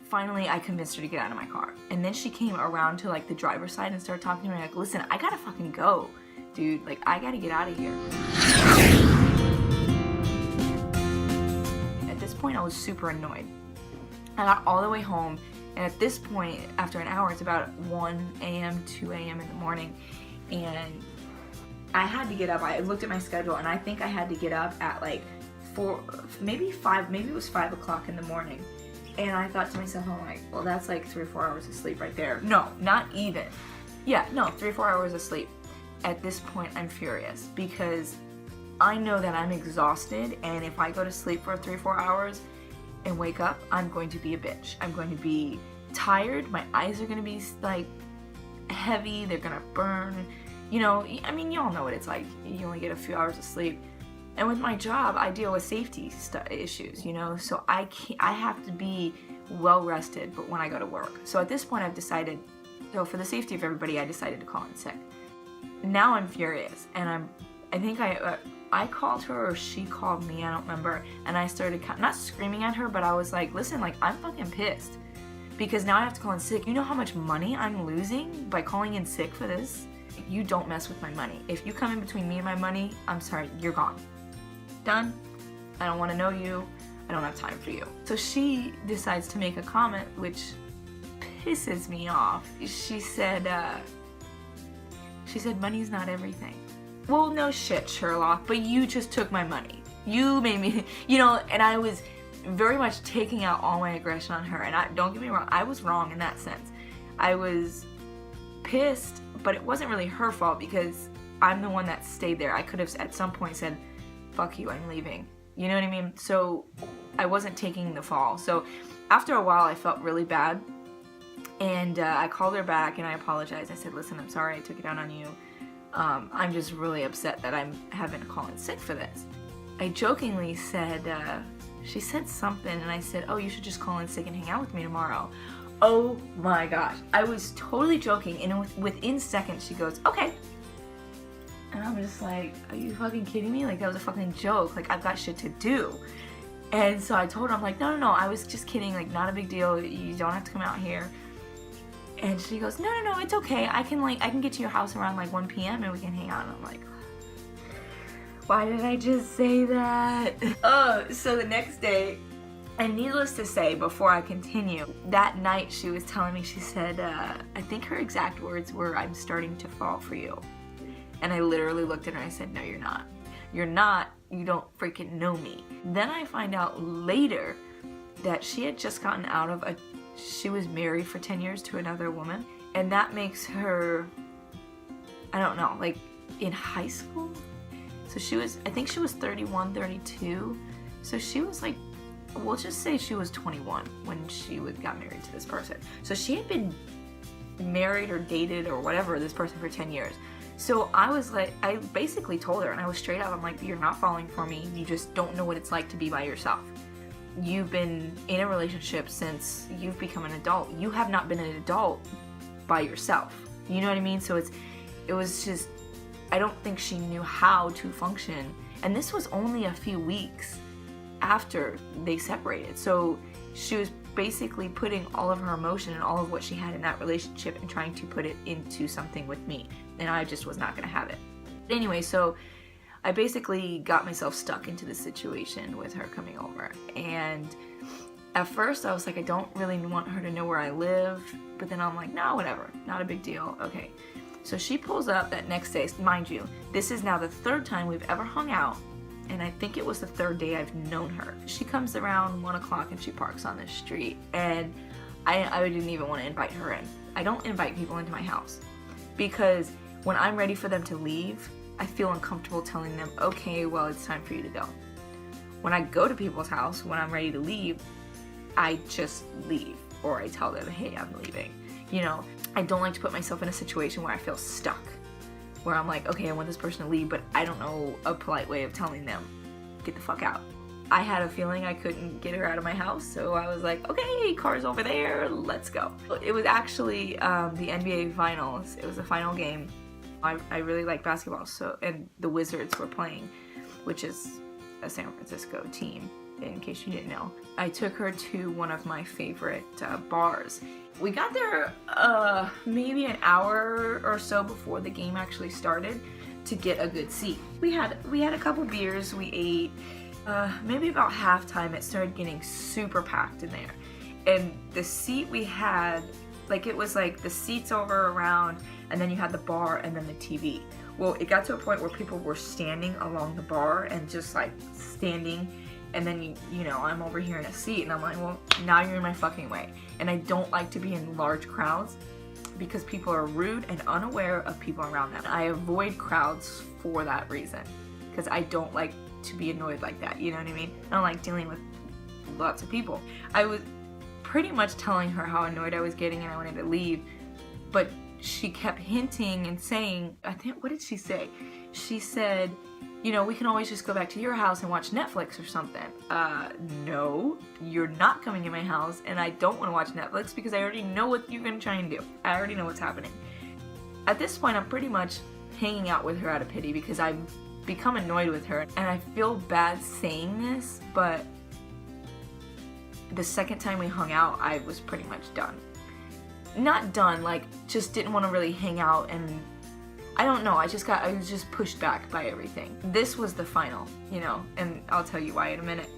finally I convinced her to get out of my car. And then she came around to like the driver's side and started talking to me like, listen, I gotta fucking go, dude. Like, I gotta get out of here. At this point, I was super annoyed. I got all the way home, and at this point, after an hour, it's about 1 a.m., 2 a.m. in the morning, and I had to get up. I looked at my schedule, and I think I had to get up at like 4, maybe 5, maybe it was 5 o'clock in the morning. And I thought to myself, I'm like, well, that's like 3 or 4 hours of sleep right there. No, not even. Yeah, no, 3 or 4 hours of sleep. At this point, I'm furious because I know that I'm exhausted, and if I go to sleep for 3 or 4 hours and wake up, I'm going to be a bitch. I'm going to be tired. My eyes are going to be like heavy. They're going to burn. You know, I mean, you all know what it's like. You only get a few hours of sleep. And with my job, I deal with safety issues, you know, so I have to be well rested but when I go to work. So at this point, I've decided, so for the safety of everybody, I decided to call in sick. Now I'm furious, and I think I called her, or she called me, I don't remember, and I started not screaming at her, but I was like, listen, like, I'm fucking pissed because now I have to call in sick. You know how much money I'm losing by calling in sick for this? You don't mess with my money. If you come in between me and my money, I'm sorry, you're gone. Done. I don't want to know you. I don't have time for you. So she decides to make a comment which pisses me off. She said money's not everything. Well, no shit, Sherlock, but you just took my money. You made me, you know, and I was very much taking out all my aggression on her. And don't get me wrong, I was wrong in that sense. I was pissed, but it wasn't really her fault because I'm the one that stayed there. I could have at some point said, fuck you, I'm leaving. You know what I mean? So I wasn't taking the fall. So after a while, I felt really bad. And I called her back and I apologized. I said, listen, I'm sorry I took it out on you. I'm just really upset that I'm having to call in sick for this. I jokingly said, she said something and I said, oh, you should just call in sick and hang out with me tomorrow. Oh my gosh. I was totally joking, and within seconds she goes, okay. And I'm just like, are you fucking kidding me? Like, that was a fucking joke. Like, I've got shit to do. And so I told her, I'm like, no, I was just kidding. Like, not a big deal. You don't have to come out here. And she goes, no, it's okay. I can get to your house around like 1 p.m. and we can hang out. And I'm like, why did I just say that? So the next day, and needless to say, before I continue, that night she was telling me, she said, I think her exact words were, I'm starting to fall for you. And I literally looked at her and I said, no, you're not. You're not. You don't freaking know me. Then I find out later that she had just gotten out of she was married for 10 years to another woman. And that makes her, I don't know, like in high school? So I think she was 31, 32. So she was like, we'll just say she was 21 when she got married to this person. So she had been married or dated or whatever this person for 10 years. So I was like, I basically told her, and I was straight up, I'm like, you're not falling for me. You just don't know what it's like to be by yourself. You've been in a relationship since you've become an adult. You have not been an adult by yourself. You know what I mean? So it was just, I don't think she knew how to function. And this was only a few weeks after they separated. So she was basically putting all of her emotion and all of what she had in that relationship and trying to put it into something with me. And I just was not going to have it. But anyway, so I basically got myself stuck into this situation with her coming over. And at first I was like, I don't really want her to know where I live. But then I'm like, no, whatever. Not a big deal. Okay. So she pulls up that next day. Mind you, this is now the 3rd time we've ever hung out. And I think it was the 3rd day I've known her. She comes around 1 o'clock and she parks on the street. And I didn't even want to invite her in. I don't invite people into my house. Because when I'm ready for them to leave, I feel uncomfortable telling them, okay, well, it's time for you to go. When I go to people's house, when I'm ready to leave, I just leave. Or I tell them, hey, I'm leaving. You know, I don't like to put myself in a situation where I feel stuck. Where I'm like, okay, I want this person to leave, but I don't know a polite way of telling them, get the fuck out. I had a feeling I couldn't get her out of my house, so I was like, okay, car's over there, let's go. It was actually the NBA Finals. It was the final game. I really like basketball, and the Wizards were playing, which is a San Francisco team. in case you didn't know. I took her to one of my favorite bars. We got there maybe an hour or so before the game actually started to get a good seat. We had a couple beers, we ate. Maybe about halftime it started getting super packed in there. And the seat we had, like it was like the seats over around, and then you had the bar and then the TV. Well, it got to a point where people were standing along the bar and just like standing, and then you know, I'm over here in a seat and I'm like, well, now you're in my fucking way. And I don't like to be in large crowds because people are rude and unaware of people around them. I avoid crowds for that reason because I don't like to be annoyed like that, you know what I mean? I don't like dealing with lots of people. I was pretty much telling her how annoyed I was getting and I wanted to leave, but she kept hinting and saying, I think, what did she say? She said, you know, we can always just go back to your house and watch Netflix or something. No, you're not coming to my house, and I don't want to watch Netflix because I already know what you're going to try and do. I already know what's happening. At this point, I'm pretty much hanging out with her out of pity because I've become annoyed with her, and I feel bad saying this, but the second time we hung out, I was pretty much done. Not done, like, just didn't want to really hang out, and I don't know, I was just pushed back by everything. This was the final, you know, and I'll tell you why in a minute.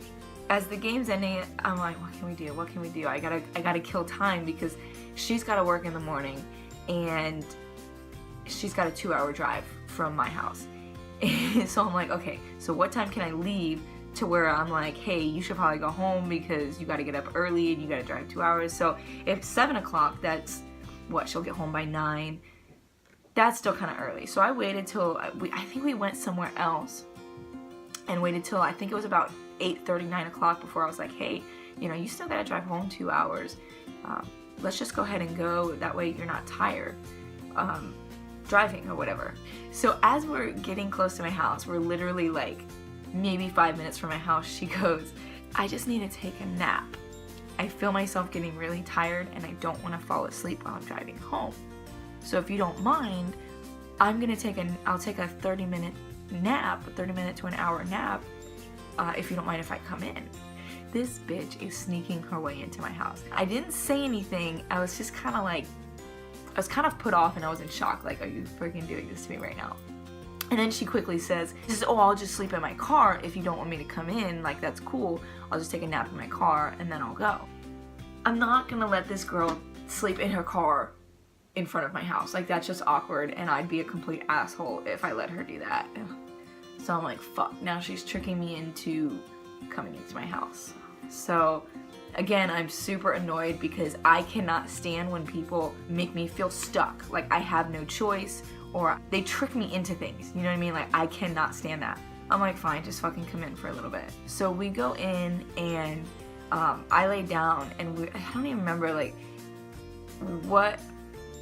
As the game's ending, I'm like, what can we do? What can we do? I gotta kill time because she's gotta work in the morning, and she's got a 2-hour drive from my house. So I'm like, okay, so what time can I leave to where I'm like, hey, you should probably go home because you gotta get up early and you gotta drive 2 hours. So if 7 o'clock, that's what, she'll get home by 9. That's still kind of early. So I waited till, I think we went somewhere else and waited till, I think it was about 8:30, 9 o'clock before I was like, hey, you know, you still gotta drive home 2 hours. Let's just go ahead and go. That way you're not tired driving or whatever. So as we're getting close to my house, we're literally like maybe 5 minutes from my house, she goes, I just need to take a nap. I feel myself getting really tired and I don't want to fall asleep while I'm driving home. So if you don't mind, I'll take a 30-minute nap, a 30 minute to an hour nap, if you don't mind if I come in. This bitch is sneaking her way into my house. I didn't say anything. I was just kind of like, I was kind of put off and I was in shock. Like, are you freaking doing this to me right now? And then she quickly says, oh, I'll just sleep in my car if you don't want me to come in. Like, that's cool. I'll just take a nap in my car and then I'll go. I'm not gonna let this girl sleep in her car in front of my house. Like, that's just awkward, and I'd be a complete asshole if I let her do that. So I'm like, fuck, now she's tricking me into coming into my house. So again, I'm super annoyed because I cannot stand when people make me feel stuck, like I have no choice, or they trick me into things, you know what I mean? Like, I cannot stand that. I'm like, fine, just fucking come in for a little bit. So we go in, and I lay down, and I don't even remember like what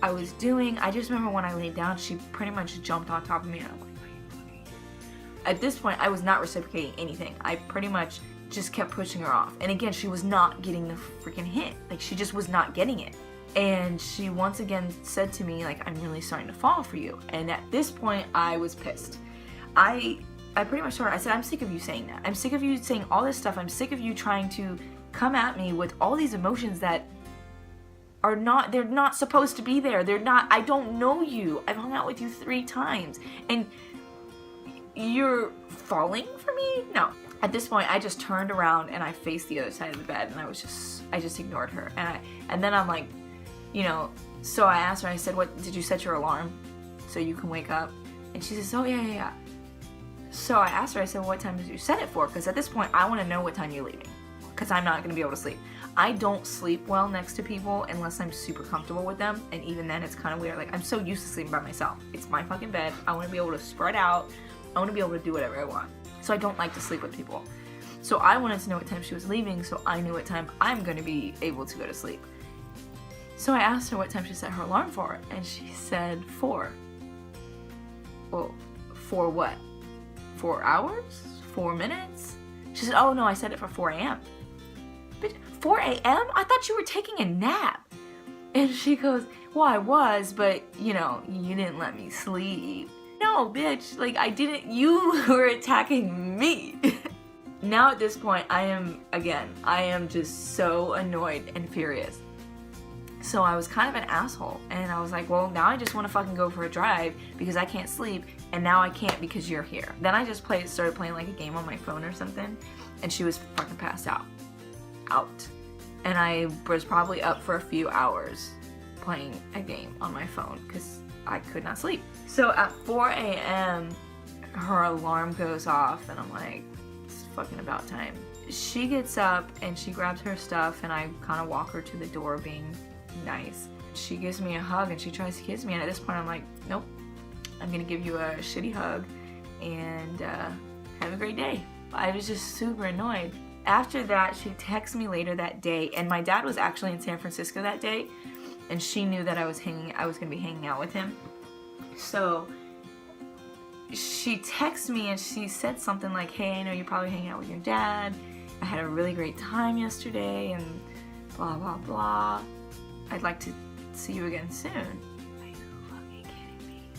I was doing. I just remember when I laid down, she pretty much jumped on top of me, and I'm like, at this point, I was not reciprocating anything. I pretty much just kept pushing her off. And again, she was not getting the freaking hint. Like, she just was not getting it. And she once again said to me, like, I'm really starting to fall for you. And at this point, I was pissed. I pretty much told her, I said, I'm sick of you saying that. I'm sick of you saying all this stuff. I'm sick of you trying to come at me with all these emotions that are not, they're not supposed to be there. They're not, I don't know you. I've hung out with you 3 times. And you're falling for me? No. At this point, I just turned around and I faced the other side of the bed, and I just ignored her. And then I'm like, you know, so I asked her, I said, what, did you set your alarm so you can wake up? And she says, oh, yeah. So I asked her, I said, well, what time did you set it for? Because at this point, I want to know what time you're leaving, because I'm not going to be able to sleep. I don't sleep well next to people unless I'm super comfortable with them, and even then, it's kind of weird. Like, I'm so used to sleeping by myself. It's my fucking bed. I want to be able to spread out. I want to be able to do whatever I want. So I don't like to sleep with people. So I wanted to know what time she was leaving, so I knew what time I'm going to be able to go to sleep. So I asked her what time she set her alarm for, and she said 4. Well, 4 what? 4 hours? 4 minutes? She said, oh no, I set it for 4 a.m. But 4 a.m.? I thought you were taking a nap. And she goes, well, I was, but you know, you didn't let me sleep. No, bitch, like, I didn't, you were attacking me. Now at this point, I am just so annoyed and furious. So I was kind of an asshole, and I was like, well, now I just want to fucking go for a drive because I can't sleep, and now I can't because you're here. Then I just started playing like a game on my phone or something, and she was fucking passed out. And I was probably up for a few hours playing a game on my phone because I could not sleep. So at 4 a.m., her alarm goes off, and I'm like, it's fucking about time. She gets up and she grabs her stuff, and I kind of walk her to the door being nice. She gives me a hug and she tries to kiss me, and at this point I'm like, nope, I'm gonna give you a shitty hug and have a great day. I was just super annoyed. After that, she texted me later that day, and my dad was actually in San Francisco that day, and she knew that I was gonna be hanging out with him. So she texted me and she said something like, hey, I know you're probably hanging out with your dad. I had a really great time yesterday and blah blah blah. I'd like to see you again soon. Are you fucking kidding me?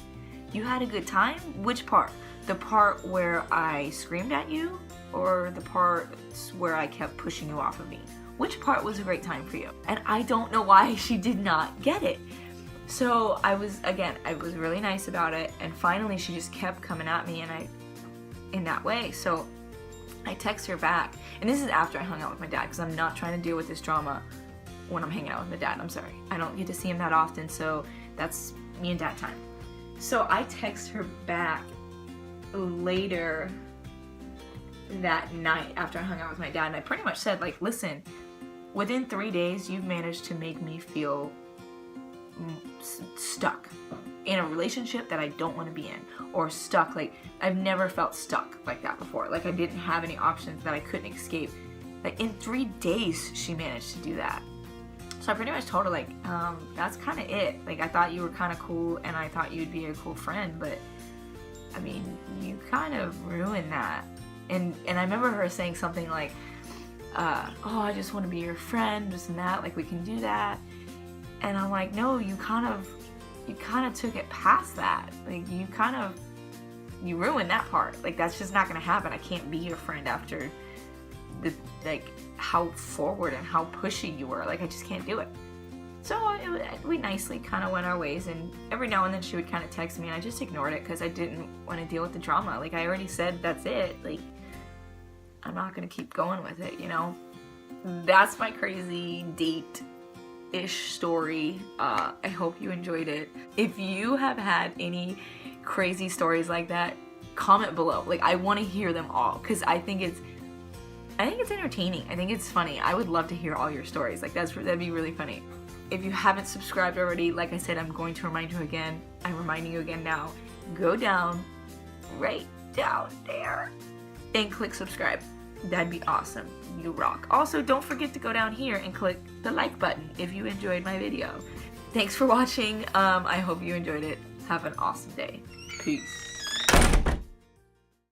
You had a good time? Which part? The part where I screamed at you, or the part where I kept pushing you off of me? Which part was a great time for you? And I don't know why she did not get it. So I was really nice about it, and finally she just kept coming at me in that way. So I text her back, and this is after I hung out with my dad, because I'm not trying to deal with this drama when I'm hanging out with my dad. I'm sorry. I don't get to see him that often, so that's me and dad time. So I text her back later that night after I hung out with my dad, and I pretty much said, like, listen, within 3 days you've managed to make me feel stuck in a relationship that I don't want to be in, or stuck. Like, I've never felt stuck like that before. Like, I didn't have any options, that I couldn't escape. Like, in 3 days she managed to do that. So I pretty much told her, like, that's kind of it. Like, I thought you were kind of cool, and I thought you'd be a cool friend, but I mean, you kind of ruined that. And I remember her saying something like, oh, I just want to be your friend, this and that, like, we can do that. And I'm like, no, you kind of took it past that. Like, you ruined that part. Like, that's just not gonna happen. I can't be your friend after how forward and how pushy you were. Like, I just can't do it. So we nicely kind of went our ways, and every now and then she would kind of text me, and I just ignored it because I didn't want to deal with the drama. Like, I already said that's it. Like, I'm not gonna keep going with it, you know? That's my crazy date-ish story. I hope you enjoyed it. If you have had any crazy stories like that, comment below. Like, I want to hear them all, because I think it's entertaining. I think it's funny. I would love to hear all your stories. Like, that'd be really funny. If you haven't subscribed already, like I said, I'm going to remind you again. I'm reminding you again now. Go down, right down there, and click subscribe. That'd be awesome. You rock. Also, don't forget to go down here and click the like button if you enjoyed my video. Thanks for watching. I hope you enjoyed it. Have an awesome day. Peace.